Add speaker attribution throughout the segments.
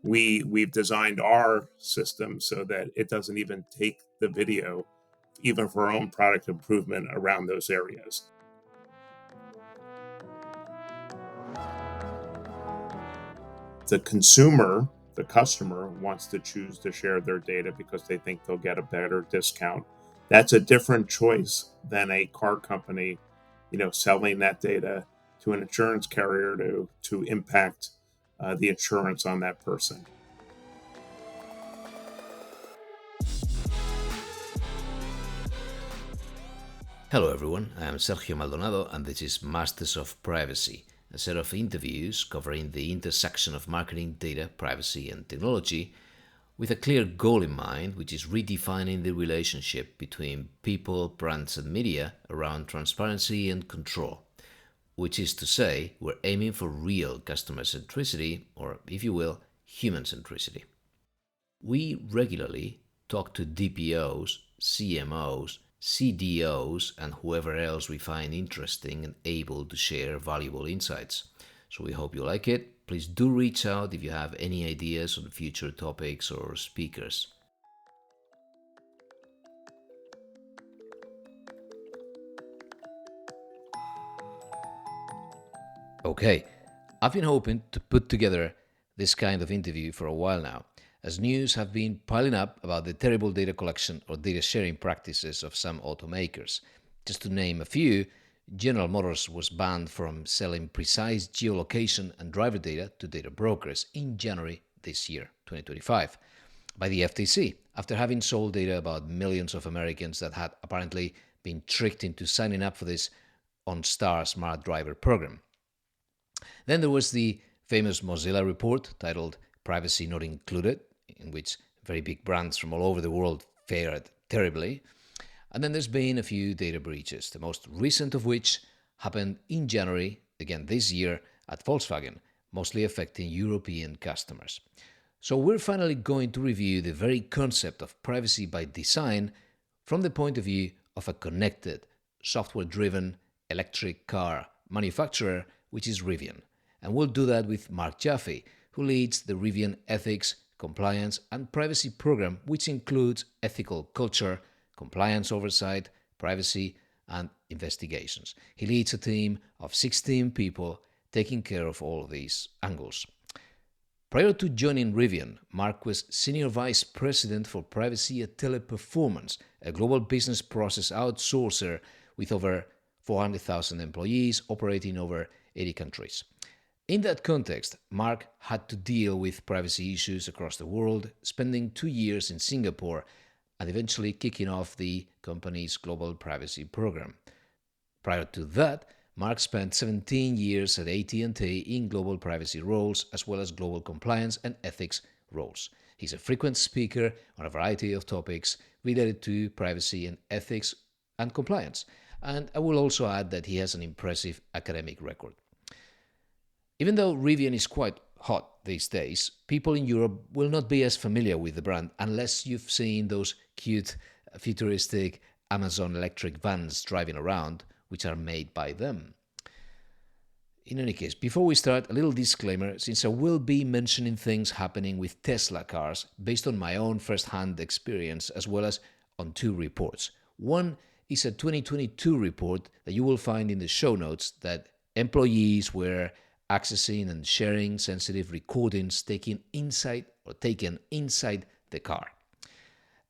Speaker 1: we've designed our system so that it doesn't even take the video, even for our own product improvement around those areas. The consumer, the customer, wants to choose to share their data because they think they'll get a better discount. That's a different choice than a car company, selling that data to an insurance carrier to impact the insurance on that person.
Speaker 2: Hello everyone, I am Sergio Maldonado and this is Masters of Privacy, a set of interviews covering the intersection of marketing, data, privacy and technology with a clear goal in mind, which is redefining the relationship between people, brands and media around transparency and control. Which is to say, we're aiming for real customer centricity, or if you will, human centricity. We regularly talk to DPOs, CMOs, CDOs, and whoever else we find interesting and able to share valuable insights. So we hope you like it. Please do reach out if you have any ideas on future topics or speakers. Okay, I've been hoping to put together this kind of interview for a while now, as news have been piling up about the terrible data collection or data sharing practices of some automakers. Just to name a few, General Motors was banned from selling precise geolocation and driver data to data brokers in January this year, 2025, by the FTC, after having sold data about millions of Americans that had apparently been tricked into signing up for this OnStar Smart Driver program. Then there was the famous Mozilla report titled Privacy Not Included, in which very big brands from all over the world fared terribly. And then there's been a few data breaches, the most recent of which happened in January, again this year, at Volkswagen, mostly affecting European customers. So we're finally going to review the very concept of privacy by design from the point of view of a connected, software-driven electric car manufacturer, which is Rivian. And we'll do that with Mark Jaffe, who leads the Rivian Ethics, Compliance and Privacy program, which includes ethical culture, compliance oversight, privacy, and investigations. He leads a team of 16 people taking care of all of these angles. Prior to joining Rivian, Mark was Senior Vice President for Privacy at Teleperformance, a global business process outsourcer with over 400,000 employees operating over 80 countries. In that context, Mark had to deal with privacy issues across the world, spending 2 years in Singapore and eventually kicking off the company's global privacy program. Prior to that, Mark spent 17 years at AT&T in global privacy roles as well as global compliance and ethics roles. He's a frequent speaker on a variety of topics related to privacy and ethics and compliance. And I will also add that he has an impressive academic record. Even though Rivian is quite hot these days, people in Europe will not be as familiar with the brand unless you've seen those cute, futuristic Amazon electric vans driving around, which are made by them. In any case, before we start, a little disclaimer, since I will be mentioning things happening with Tesla cars based on my own first-hand experience as well as on two reports. One is a 2022 report that you will find in the show notes that employees were accessing and sharing sensitive recordings taken inside the car.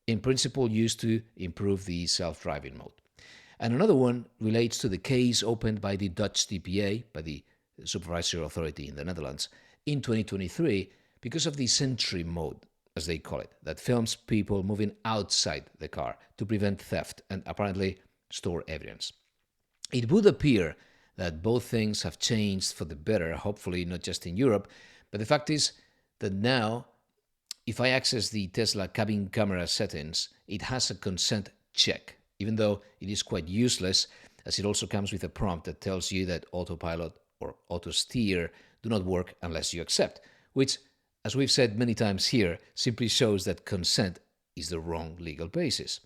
Speaker 2: In principle, used to improve the self-driving mode. And another one relates to the case opened by the Dutch TPA, by the supervisory authority in the Netherlands, in 2023 because of the sentry mode, as they call it, that films people moving outside the car to prevent theft and apparently store evidence. It would appear that both things have changed for the better, hopefully not just in Europe, but the fact is that now, if I access the Tesla cabin camera settings, it has a consent check, even though it is quite useless, as it also comes with a prompt that tells you that autopilot or auto steer do not work unless you accept, which, as we've said many times here, simply shows that consent is the wrong legal basis.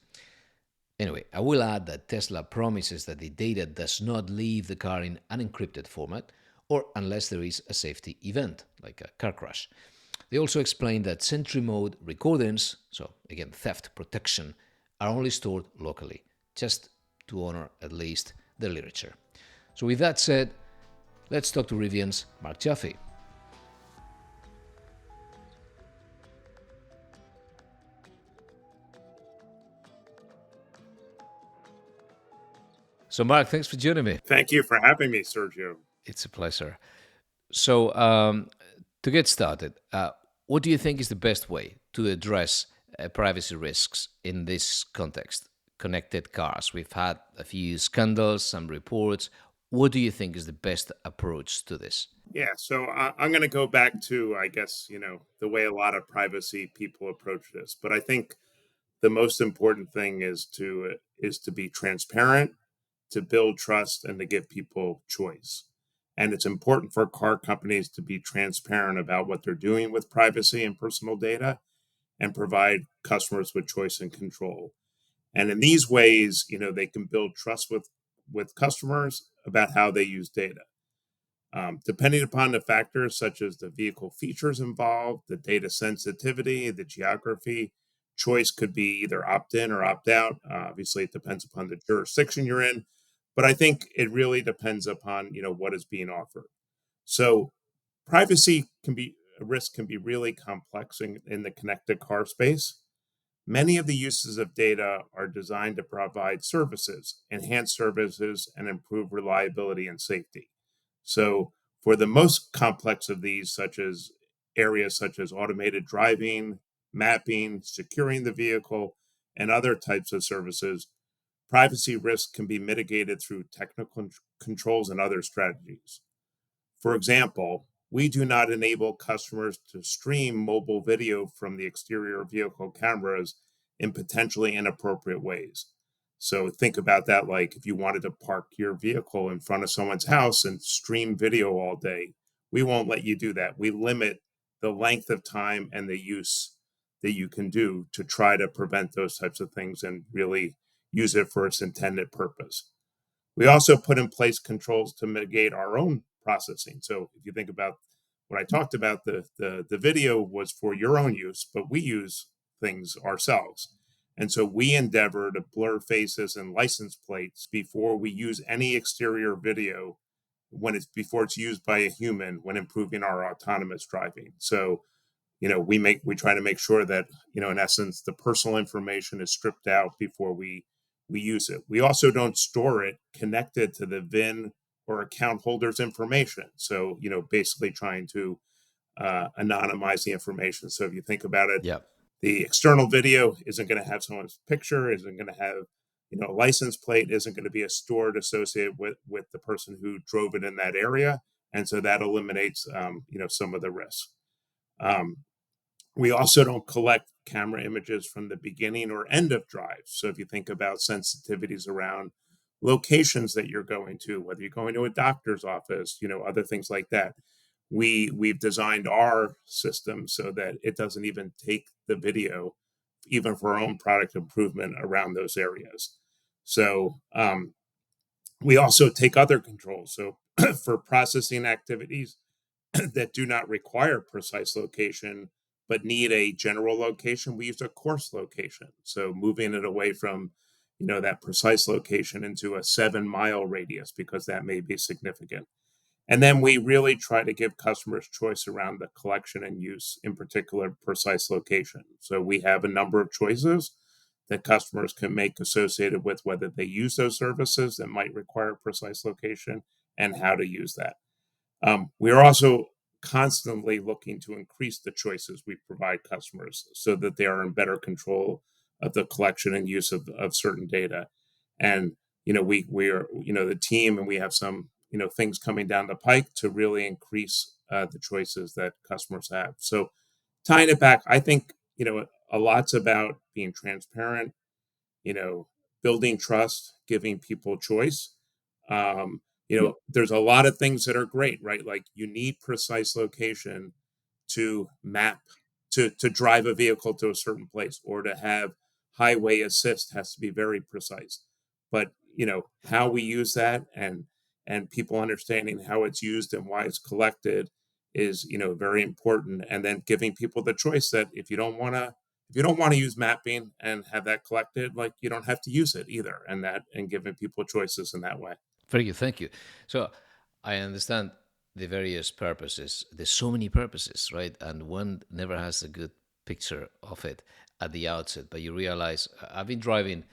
Speaker 2: Anyway, I will add that Tesla promises that the data does not leave the car in unencrypted format or unless there is a safety event, like a car crash. They also explain that sentry mode recordings, so again, theft protection, are only stored locally, just to honor at least the literature. So, with that said, let's talk to Rivian's Mark Jaffe. So, Mark, thanks for joining me.
Speaker 1: Thank you for having me, Sergio.
Speaker 2: It's a pleasure. So, to get started, what do you think is the best way to address privacy risks in this context? Connected cars. We've had a few scandals, some reports. What do you think is the best approach to this?
Speaker 1: Yeah, so I'm going to go back to, I guess, the way a lot of privacy people approach this. But I think the most important thing is to be transparent, to build trust, and to give people choice. And it's important for car companies to be transparent about what they're doing with privacy and personal data and provide customers with choice and control. And in these ways, they can build trust with customers about how they use data. Depending upon the factors such as the vehicle features involved, the data sensitivity, the geography, choice could be either opt in or opt out. Obviously, it depends upon the jurisdiction you're in, but I think it really depends upon what is being offered. So, privacy can be a risk can be really complex in the connected car space. Many of the uses of data are designed to provide services, enhance services, and improve reliability and safety. So, for the most complex of these, such as areas such as automated driving, mapping, securing the vehicle, and other types of services, privacy risk can be mitigated through technical controls and other strategies. For example, we do not enable customers to stream mobile video from the exterior vehicle cameras in potentially inappropriate ways. So think about that like if you wanted to park your vehicle in front of someone's house and stream video all day, we won't let you do that. We limit the length of time and the use that you can do to try to prevent those types of things and really use it for its intended purpose. We also put in place controls to mitigate our own processing. So if you think about what I talked about, the video was for your own use, but we use things ourselves. And so we endeavor to blur faces and license plates before we use any exterior video when it's before it's used by a human when improving our autonomous driving. So we try to make sure that in essence the personal information is stripped out before we use it. We also don't store it connected to the VIN or account holder's information, so basically trying to anonymize the information. So if you think about it,
Speaker 2: Yeah.
Speaker 1: the external video isn't going to have someone's picture, isn't going to have a license plate, isn't going to be a stored associated with the person who drove it in that area, and so that eliminates some of the risk. um, we also don't collect camera images from the beginning or end of drives. So if you think about sensitivities around locations that you're going to, whether you're going to a doctor's office, other things like that, we've designed our system so that it doesn't even take the video, even for our own product improvement around those areas. So we also take other controls. So for processing activities that do not require precise location but need a general location, we use a coarse location. So moving it away from that precise location into a 7 mile radius because that may be significant. And then we really try to give customers choice around the collection and use, in particular precise location. So we have a number of choices that customers can make associated with whether they use those services that might require precise location and how to use that. We are also constantly looking to increase the choices we provide customers so that they are in better control of the collection and use of certain data. And we are the team, and we have some things coming down the pike to really increase the choices that customers have. So tying it back, I think a lot's about being transparent, you know, building trust, giving people choice. There's a lot of things that are great, right? Like you need precise location to map, to drive a vehicle to a certain place, or to have highway assist has to be very precise. But how we use that and people understanding how it's used and why it's collected is very important, and then giving people the choice that if you don't want to use mapping and have that collected, like, you don't have to use it either, and giving people choices in that way.
Speaker 2: Very good, thank you. So I understand the various purposes. There's so many purposes, right? And one never has a good picture of it at the outset. But you realize I've been driving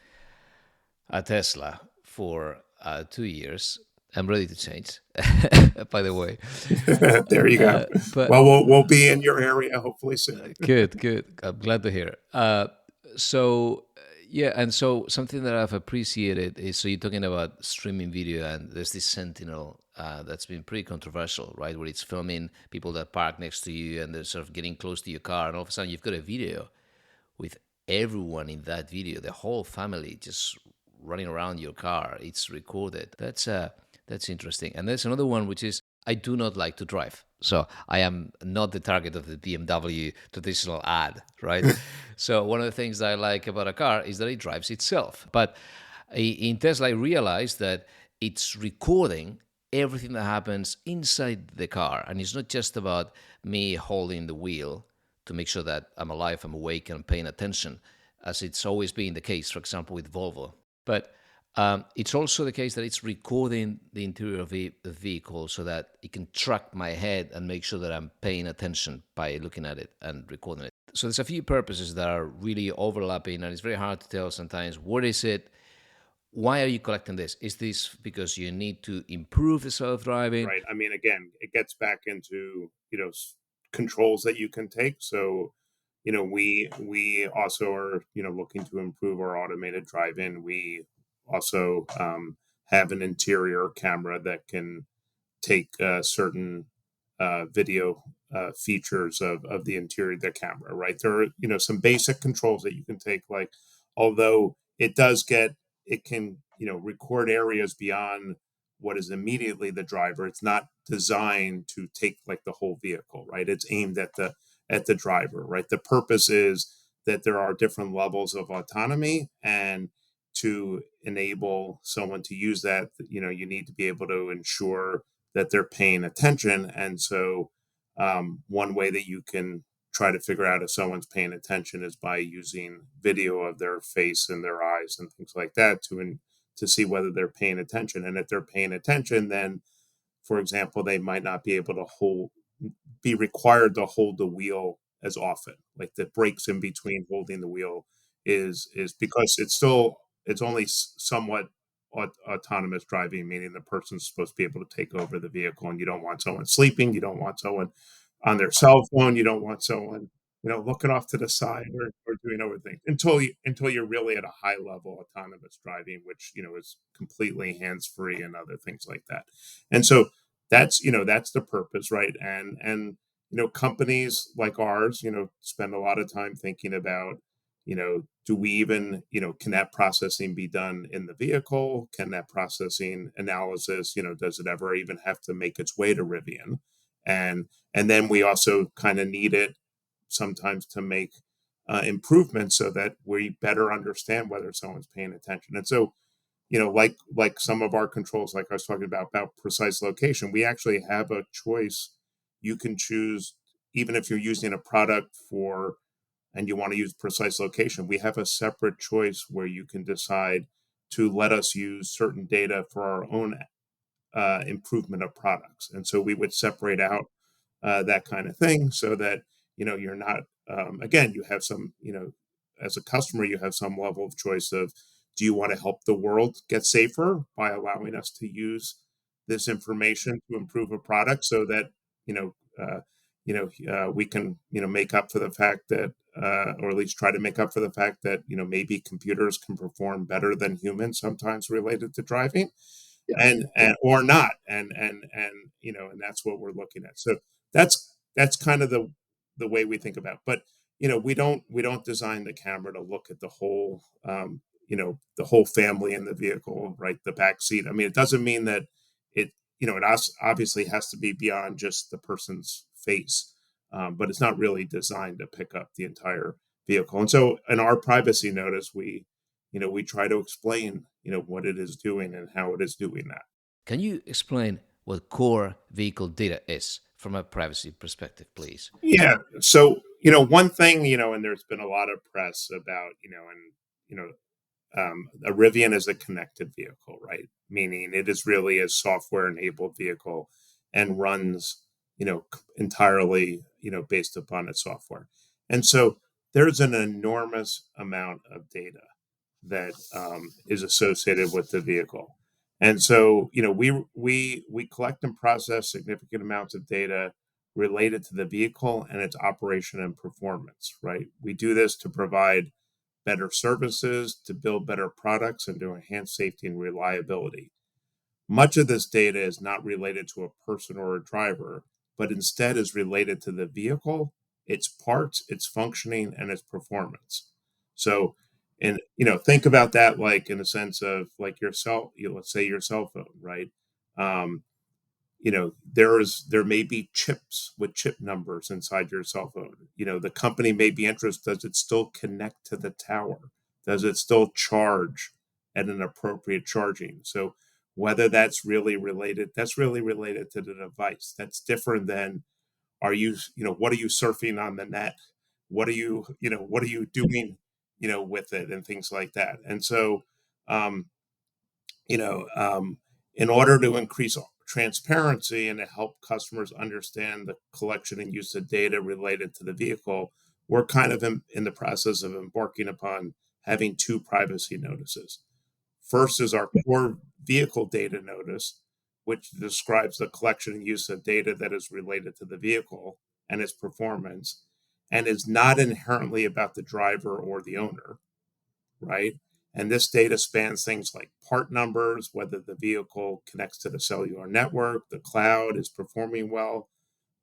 Speaker 2: a Tesla for 2 years. I'm ready to change, by the way.
Speaker 1: There you go.
Speaker 2: But
Speaker 1: Well, we'll be in your area hopefully soon.
Speaker 2: good, good. I'm glad to hear. So yeah, and so something that I've appreciated is, so you're talking about streaming video, and there's this Sentinel that's been pretty controversial, right? Where it's filming people that park next to you, and they're sort of getting close to your car, and all of a sudden you've got a video with everyone in that video, the whole family just running around your car. It's recorded. That's interesting. And there's another one which is, I do not like to drive. So I am not the target of the BMW traditional ad, right? So one of the things that I like about a car is that it drives itself. But in Tesla, I realized that it's recording everything that happens inside the car. And it's not just about me holding the wheel to make sure that I'm alive, I'm awake, and I'm paying attention, as it's always been the case, for example, with Volvo. But it's also the case that it's recording the interior of the vehicle so that it can track my head and make sure that I'm paying attention by looking at it and recording it. So there's a few purposes that are really overlapping, and it's very hard to tell sometimes what is it. Why are you collecting this? Is this because you need to improve the self-driving?
Speaker 1: Right. I mean, again, it gets back into, controls that you can take. So, we also are, looking to improve our automated drive-in. We also have an interior camera that can take certain video features of the interior of the camera, right? There are, some basic controls that you can take, like, although it can, record areas beyond what is immediately the driver. It's not designed to take like the whole vehicle, right? It's aimed at the driver, right? The purpose is that there are different levels of autonomy, and to enable someone to use that, you need to be able to ensure that they're paying attention. And so, one way that you can try to figure out if someone's paying attention is by using video of their face and their eyes and things like that to see whether they're paying attention. And if they're paying attention, then, for example, they might not be able to be required to hold the wheel as often. Like, the breaks in between holding the wheel is because it's only somewhat autonomous driving, meaning the person's supposed to be able to take over the vehicle, and you don't want someone sleeping, you don't want someone on their cell phone, you don't want someone looking off to the side, or doing other things until you're really at a high level autonomous driving, which is completely hands free and other things like that. And so that's the purpose, right? And companies like ours spend a lot of time thinking about, do we even, can that processing be done in the vehicle? Can that processing analysis, does it ever even have to make its way to Rivian? And then we also kind of need it sometimes to make improvements so that we better understand whether someone's paying attention. And so, like some of our controls, like I was talking about precise location, we actually have a choice. You can choose, even if you're using a product for and you want to use precise location, we have a separate choice where you can decide to let us use certain data for our own improvement of products. And so we would separate out that kind of thing, so that you're not, again, you have some, as a customer, you have some level of choice of, do you want to help the world get safer by allowing us to use this information to improve a product, so that you know we can make up for the fact that, or at least try to make up for the fact that maybe computers can perform better than humans sometimes related to driving, and or not, and and that's what we're looking at. So that's kind of the way we think about it. But we don't design the camera to look at the whole, the whole family in the vehicle, right? The back seat. I mean, it doesn't mean that it it obviously has to be beyond just the person's face, but it's not really designed to pick up the entire vehicle. And so in our privacy notice, we try to explain what it is doing and how it is doing that.
Speaker 2: Can you explain what core vehicle data is from a privacy perspective, please?
Speaker 1: Yeah. So, one thing, and there's been a lot of press about, you know, a Rivian is a connected vehicle, right? Meaning it is really a software enabled vehicle and runs, entirely, based upon its software. And so there's an enormous amount of data that is associated with the vehicle. And so, we collect and process significant amounts of data related to the vehicle and its operation and performance, right? We do this to provide better services, to build better products, and to enhance safety and reliability. Much of this data is not related to a person or a driver, but instead is related to the vehicle, its parts, its functioning, and its performance. So, and think about that like in the sense of like your cell, let's say your cell phone, right? Um, there may be chips with chip numbers inside your cell phone. The company may be interested, does it still connect to the tower? Does it still charge at an appropriate charging? So whether that's really related to the device. That's different than, what are you surfing on the net? What are you doing, with it and things like that. And so um you know, in order to increase transparency and to help customers understand the collection and use of data related to the vehicle, we're kind of in the process of embarking upon having two privacy notices. First is our core vehicle data notice, which describes the collection and use of data that is related to the vehicle and its performance, and is not inherently about the driver or the owner, right? And this data spans things like part numbers, whether the vehicle connects to the cellular network, the cloud is performing well,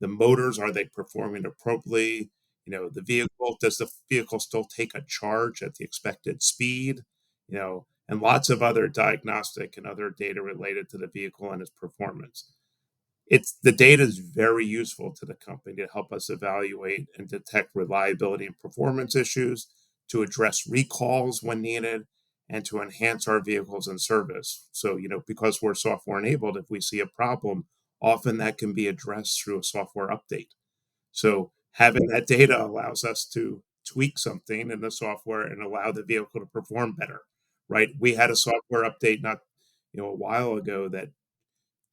Speaker 1: the motors, are they performing appropriately? Does the vehicle still take a charge at the expected speed? And lots of other diagnostic and other data related to the vehicle and its performance. The data is very useful to the company to help us evaluate and detect reliability and performance issues, to address recalls when needed, and to enhance our vehicles and service. So, because we're software enabled, if we see a problem, often that can be addressed through a software update. So having that data allows us to tweak something in the software and allow the vehicle to perform better, right? We had a software update not, a while ago that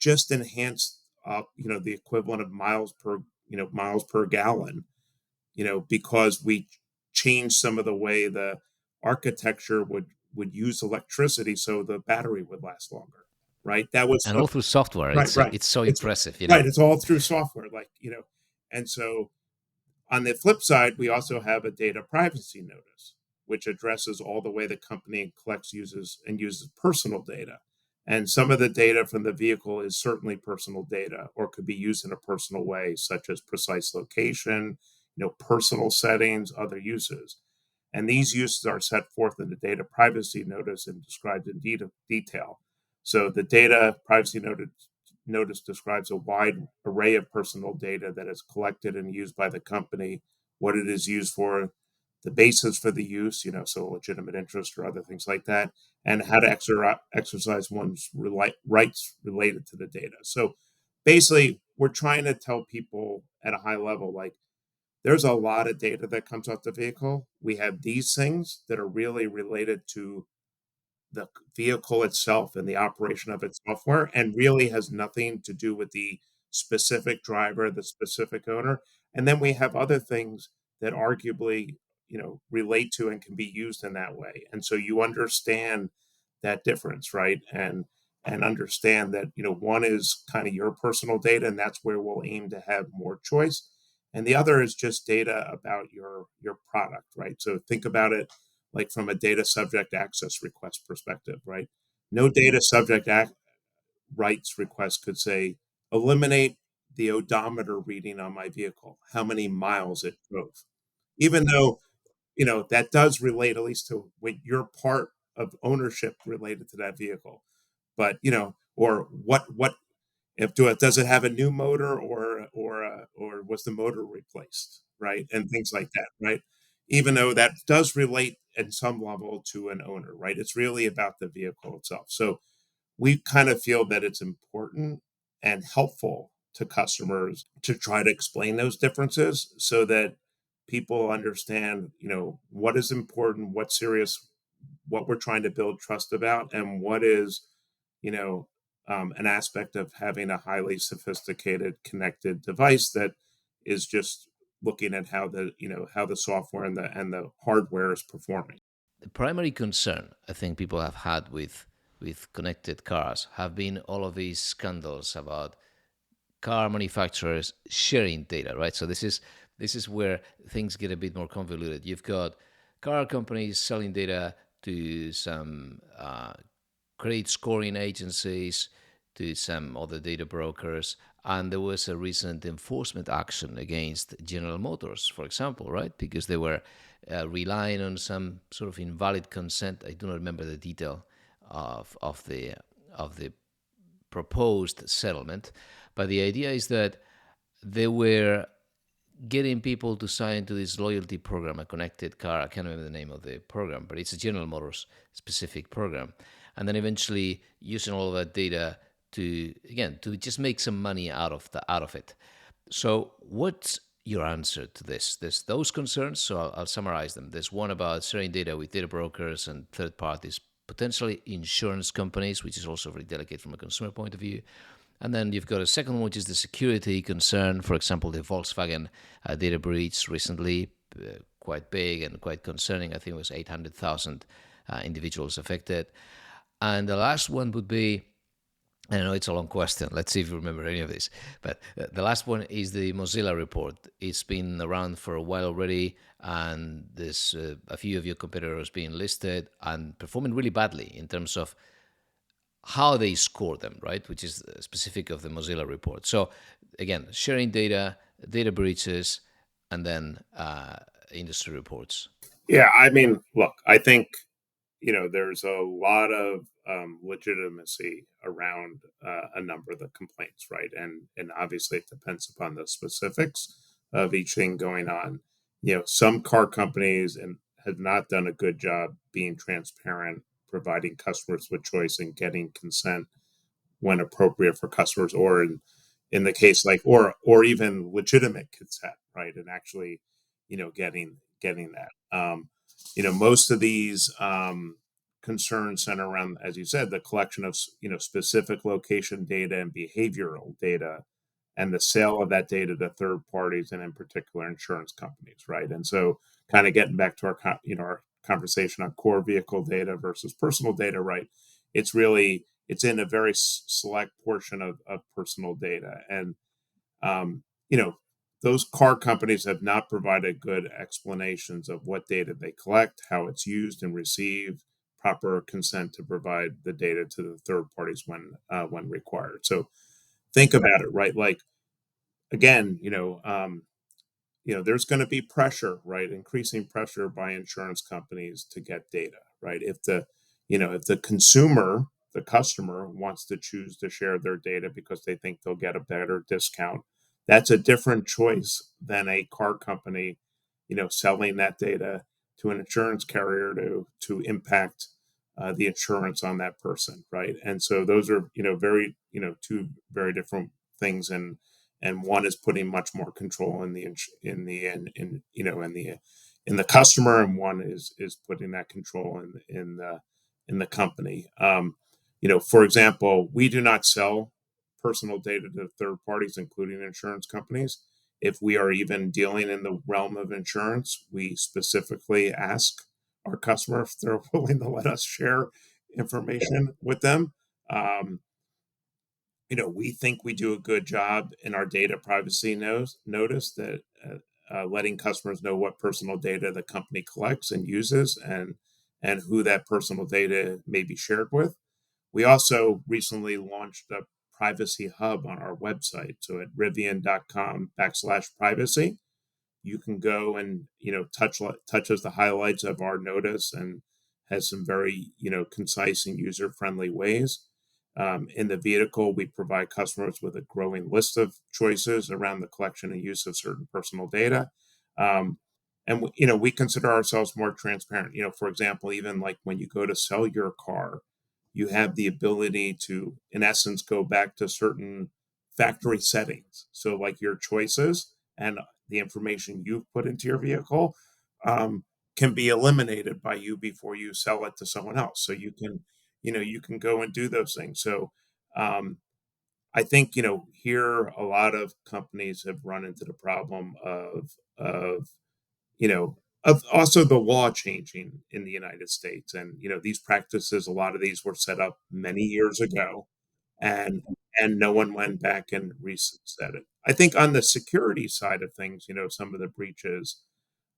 Speaker 1: just enhanced, the equivalent of miles per gallon, because we changed some of the way the architecture would use electricity so the battery would last longer, right? That was
Speaker 2: And all through software,
Speaker 1: right, right.
Speaker 2: it's so
Speaker 1: It's
Speaker 2: impressive,
Speaker 1: right. It's all through software, and so on the flip side, we also have a data privacy notice, which addresses all the way the company collects, uses personal data. And some of the data from the vehicle is certainly personal data or could be used in a personal way, such as precise location, personal settings, other uses. And these uses are set forth in the data privacy notice and described in detail. So the data privacy notice describes a wide array of personal data that is collected and used by the company, what it is used for, the basis for the use, so legitimate interest or other things like that, and how to exercise one's rights related to the data. So basically, we're trying to tell people at a high level, like, there's a lot of data that comes off the vehicle. We have these things that are really related to the vehicle itself and the operation of its software, and really has nothing to do with the specific driver, the specific owner. And then we have other things that arguably, relate to and can be used in that way. And so you understand that difference, right? And understand that, one is kind of your personal data, and that's where we'll aim to have more choice. And the other is just data about your product, right? So think about it like from a data subject access request perspective, right? No data subject rights request could say, eliminate the odometer reading on my vehicle, how many miles it drove. Even though, that does relate at least to when you're part of ownership related to that vehicle. But, or what if does it have a new motor, or was the motor replaced, right? And things like that, right? Even though that does relate at some level to an owner, right? It's really about the vehicle itself. So we kind of feel that it's important and helpful to customers to try to explain those differences so that people understand, what is important, what's serious, what we're trying to build trust about, and what is, you know, an aspect of having a highly sophisticated connected device that is just looking at how the software and the hardware is performing.
Speaker 2: The primary concern I think people have had with connected cars have been all of these scandals about car manufacturers sharing data, right? So this is where things get a bit more convoluted. You've got car companies selling data to some credit scoring agencies, to some other data brokers, and there was a recent enforcement action against General Motors, for example, right? Because they were relying on some sort of invalid consent. I do not remember the detail of the proposed settlement, but the idea is that they were getting people to sign to this loyalty program, a connected car. I can't remember the name of the program, but it's a General Motors specific program. And then eventually using all of that data to, again, to just make some money out of it. So what's your answer to this? There's those concerns. So I'll summarize them. There's one about sharing data with data brokers and third parties, potentially insurance companies, which is also very delicate from a consumer point of view. And then you've got a second one, which is the security concern. For example, the Volkswagen data breach recently, quite big and quite concerning. I think it was 800,000 individuals affected. And the last one would be, I know it's a long question. Let's see if you remember any of this. But the last one is the Mozilla report. It's been around for a while already, and there's a few of your competitors being listed and performing really badly in terms of how they score them, right? Which is specific of the Mozilla report. So again, sharing data, data breaches, and then industry reports.
Speaker 1: Yeah, I mean, look, I think there's a lot of legitimacy around a number of the complaints, right? And obviously, it depends upon the specifics of each thing going on. Some car companies and have not done a good job being transparent, providing customers with choice, and getting consent when appropriate for customers, or in the case like or even legitimate consent, right? And actually, getting that. Most of these concerns center around, as you said, the collection of specific location data and behavioral data, and the sale of that data to third parties, and in particular insurance companies, right? And so, kind of getting back to our conversation on core vehicle data versus personal data, right? It's in a very select portion of personal data, and um, you know those car companies have not provided good explanations of what data they collect, how it's used and received, proper consent to provide the data to the third parties when required. So think about it, right? Like, again, there's going to be pressure, right? Increasing pressure by insurance companies to get data, right? If the consumer, the customer, wants to choose to share their data because they think they'll get a better discount, that's a different choice than a car company, selling that data to an insurance carrier to impact the insurance on that person, right? And so those are, very, two very different things, and one is putting much more control in the customer, and one is putting that control in the company. For example, we do not sell personal data to third parties, including insurance companies. If we are even dealing in the realm of insurance, we specifically ask our customer if they're willing to let us share information with them. Um, we think we do a good job in our data privacy notice that letting customers know what personal data the company collects and uses, and who that personal data may be shared with. We also recently launched a privacy hub on our website. So at rivian.com/privacy, you can go and touches the highlights of our notice, and has some very concise and user friendly ways. In the vehicle, we provide customers with a growing list of choices around the collection and use of certain personal data. Um, and we consider ourselves more transparent. For example, even like when you go to sell your car, you have the ability to, in essence, go back to certain factory settings. So, like your choices and the information you've put into your vehicle um, can be eliminated by you before you sell it to someone else. So you can, you can go and do those things. So um, I think, here a lot of companies have run into the problem of you know, of also the law changing in the United States. And, these practices, a lot of these were set up many years ago, and no one went back and reset it. I think on the security side of things, some of the breaches,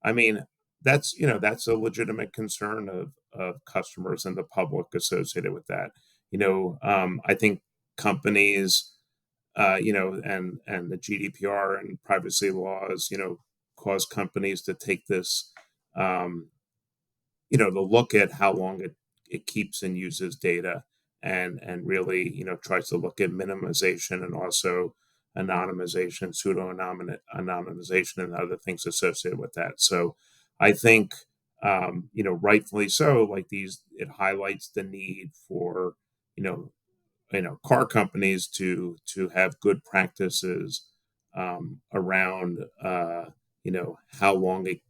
Speaker 1: I mean, that's a legitimate concern of customers and the public associated with that. I think companies, and the GDPR and privacy laws, cause companies to take this, um, to look at how long it keeps and uses data, and really, tries to look at minimization and also anonymization, anonymization, and other things associated with that. So I think, rightfully so, like these, it highlights the need for, you know, car companies to have good practices around how long they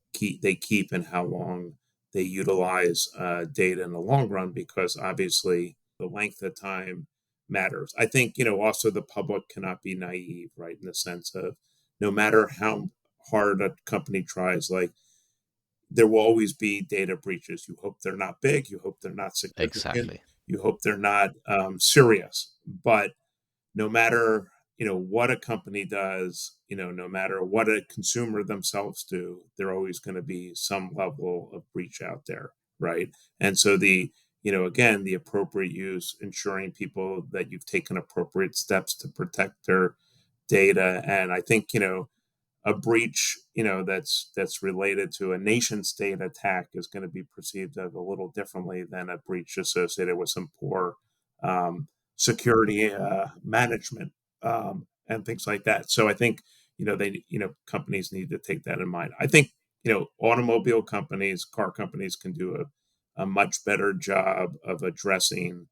Speaker 1: keep and how long they utilize data in the long run, because obviously the length of time matters. I think, also the public cannot be naive, right, in the sense of no matter how hard a company tries, like there will always be data breaches. You hope they're not big. You hope they're not significant.
Speaker 2: Exactly.
Speaker 1: You hope they're not serious. But no matter what a company does, no matter what a consumer themselves do, there always going to be some level of breach out there, right? And so again, the appropriate use, ensuring people that you've taken appropriate steps to protect their data. And I think a breach, that's related to a nation state attack is going to be perceived of a little differently than a breach associated with some poor um, security management and things like that. So I think companies need to take that in mind. I think automobile companies, car companies can do a much better job of addressing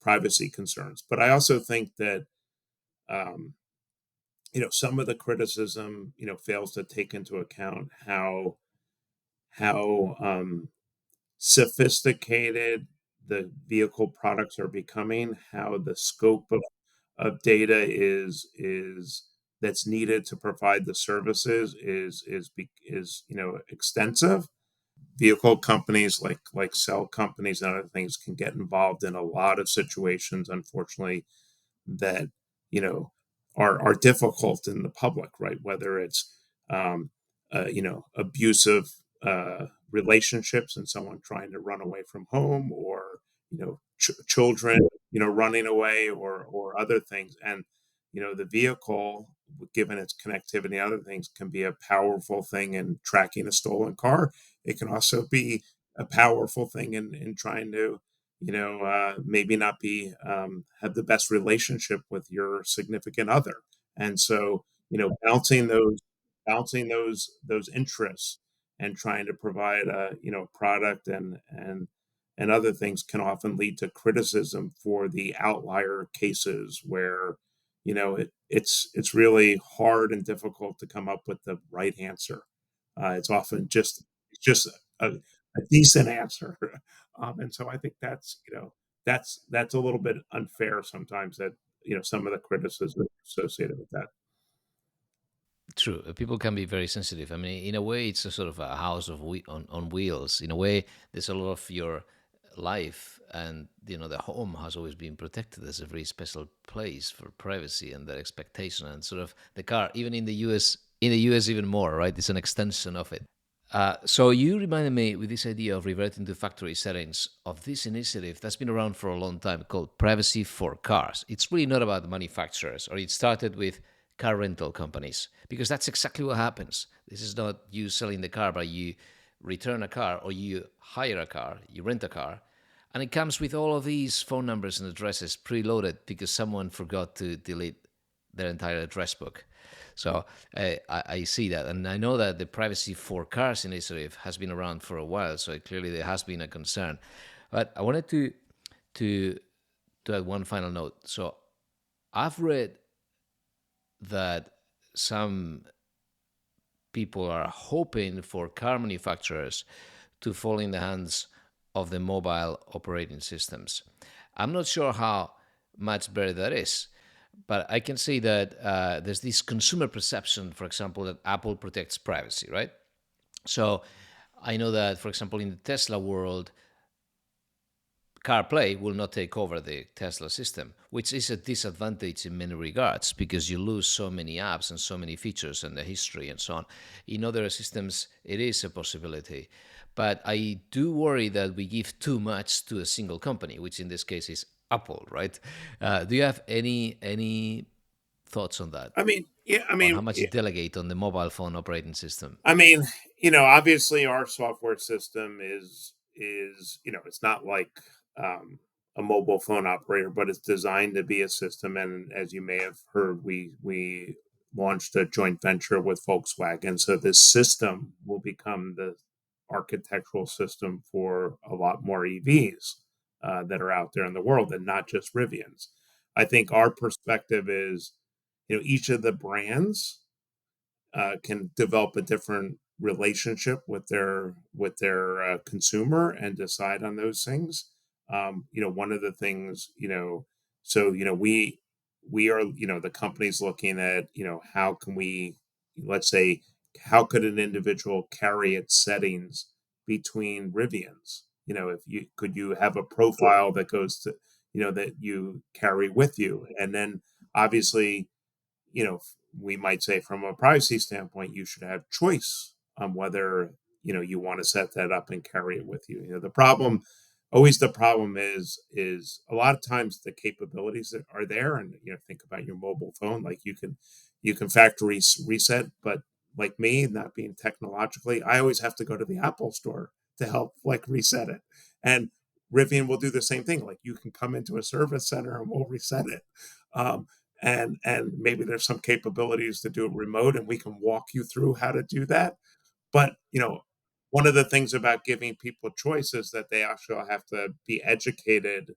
Speaker 1: privacy concerns. But I also think that um, some of the criticism, fails to take into account how sophisticated the vehicle products are becoming, how the scope of data is that's needed to provide the services is extensive. Vehicle companies like cell companies and other things can get involved in a lot of situations, unfortunately, that you know are difficult in the public, right? Whether it's abusive relationships and someone trying to run away from home, or children running away, or other things. And the vehicle, given its connectivity and other things, can be a powerful thing in tracking a stolen car. It can also be a powerful thing in trying to maybe not be have the best relationship with your significant other. And so balancing those interests and trying to provide a product and other things can often lead to criticism for the outlier cases where it's really hard and difficult to come up with the right answer. It's often just a, a decent answer. And so I think that's a little bit unfair sometimes, that some of the criticism associated with that.
Speaker 2: True. People can be very sensitive. I mean, in a way, it's a sort of a house of on wheels. In a way, there's a lot of your life, and the home has always been protected as a very special place for privacy and that expectation, and sort of the car, even in the US even more, right? It's an extension of it. So you reminded me with this idea of reverting to factory settings of this initiative that's been around for a long time called Privacy for Cars. It's really not about the manufacturers, or it started with car rental companies, because that's exactly what happens. This is not you selling the car, but you return a car, or you hire a car, you rent a car, and it comes with all of these phone numbers and addresses preloaded because someone forgot to delete their entire address book. So I see that, and I know that the Privacy for Cars initiative has been around for a while. So clearly there has been a concern, but I wanted to to add one final note. So I've read that some people are hoping for car manufacturers to fall in the hands of the mobile operating systems. I'm not sure how much better that is, but I can say that there's this consumer perception, for example, that Apple protects privacy, right? So I know that, for example, in the Tesla world, CarPlay will not take over the Tesla system, which is a disadvantage in many regards because you lose so many apps and so many features and the history and so on. In other systems, it is a possibility. But I do worry that we give too much to a single company, which in this case is Apple, right? Do you have any thoughts on that?
Speaker 1: I mean, yeah, I
Speaker 2: On
Speaker 1: mean,
Speaker 2: how much you delegate on the mobile phone operating system?
Speaker 1: I mean, obviously our software system is, it's not like um, a mobile phone operator, but it's designed to be a system. And as you may have heard, we launched a joint venture with Volkswagen, so this system will become the architectural system for a lot more EVs that are out there in the world, and not just Rivians. I think our perspective is, each of the brands can develop a different relationship with their consumer and decide on those things. One of the things, so we are, the company's looking at, how can we, let's say, how could an individual carry its settings between Rivians? If you could, you have a profile that goes to, that you carry with you, and then obviously, you know, we might say from a privacy standpoint, you should have choice on whether, you want to set that up and carry it with you. The problem is a lot of times the capabilities that are there, and think about your mobile phone, like you can factory reset, but like me, not being technologically, I always have to go to the Apple store to help like reset it. And Rivian will do the same thing. Like you can come into a service center and we'll reset it. Um, and maybe there's some capabilities to do it remote, and we can walk you through how to do that. But one of the things about giving people choice is that they actually have to be educated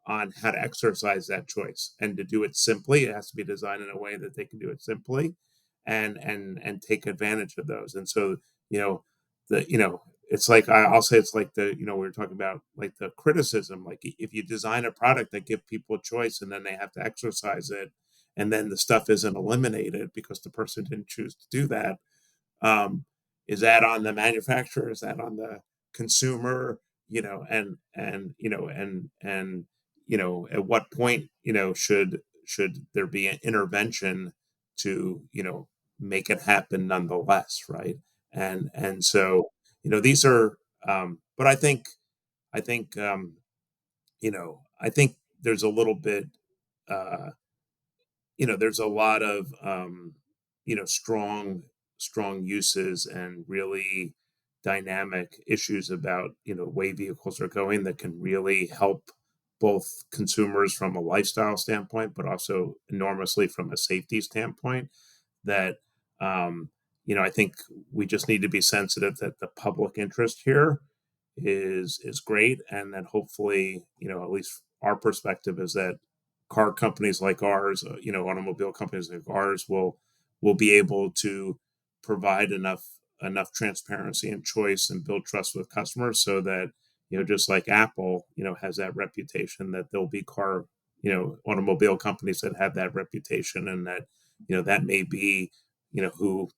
Speaker 1: on how to exercise that choice, and to do it simply. It has to be designed in a way that they can do it simply, and take advantage of those. And so, you know it's like, I'll say, it's like we were talking about, like, the criticism, like, if you design a product that give people choice and then they have to exercise it, and then the stuff isn't eliminated because the person didn't choose to do that, um, is that on the manufacturer? Is that on the consumer? At what point, should there be an intervention to, make it happen nonetheless, right? And so, these are, but I think there's a little bit, uh, there's a lot of, strong uses and really dynamic issues about, way vehicles are going, that can really help both consumers from a lifestyle standpoint, but also enormously from a safety standpoint. That, I think we just need to be sensitive that the public interest here is great, and that hopefully, at least our perspective is that car companies like ours, automobile companies like ours, will be able to provide enough transparency and choice and build trust with customers, so that, just like Apple, has that reputation, that there'll be automobile companies that have that reputation, and that, that may be, who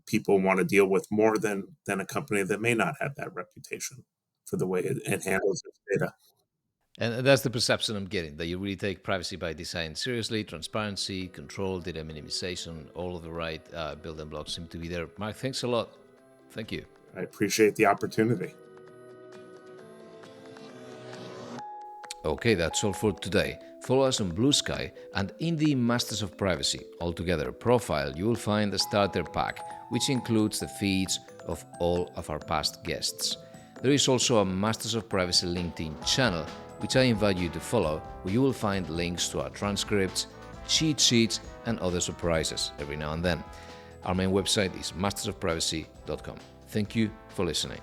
Speaker 1: people want to deal with more than a company that may not have that reputation for the way it handles its data.
Speaker 2: And that's the perception I'm getting, that you really take privacy by design seriously. Transparency, control, data minimization, all of the right building blocks seem to be there. Mark, thanks a lot. Thank you.
Speaker 1: I appreciate the opportunity.
Speaker 2: Okay, that's all for today. Follow us on Blue Sky and in the Masters of Privacy Altogether profile, you will find the starter pack, which includes the feeds of all of our past guests. There is also a Masters of Privacy LinkedIn channel, which I invite you to follow, where you will find links to our transcripts, cheat sheets, and other surprises every now and then. Our main website is mastersofprivacy.com. Thank you for listening.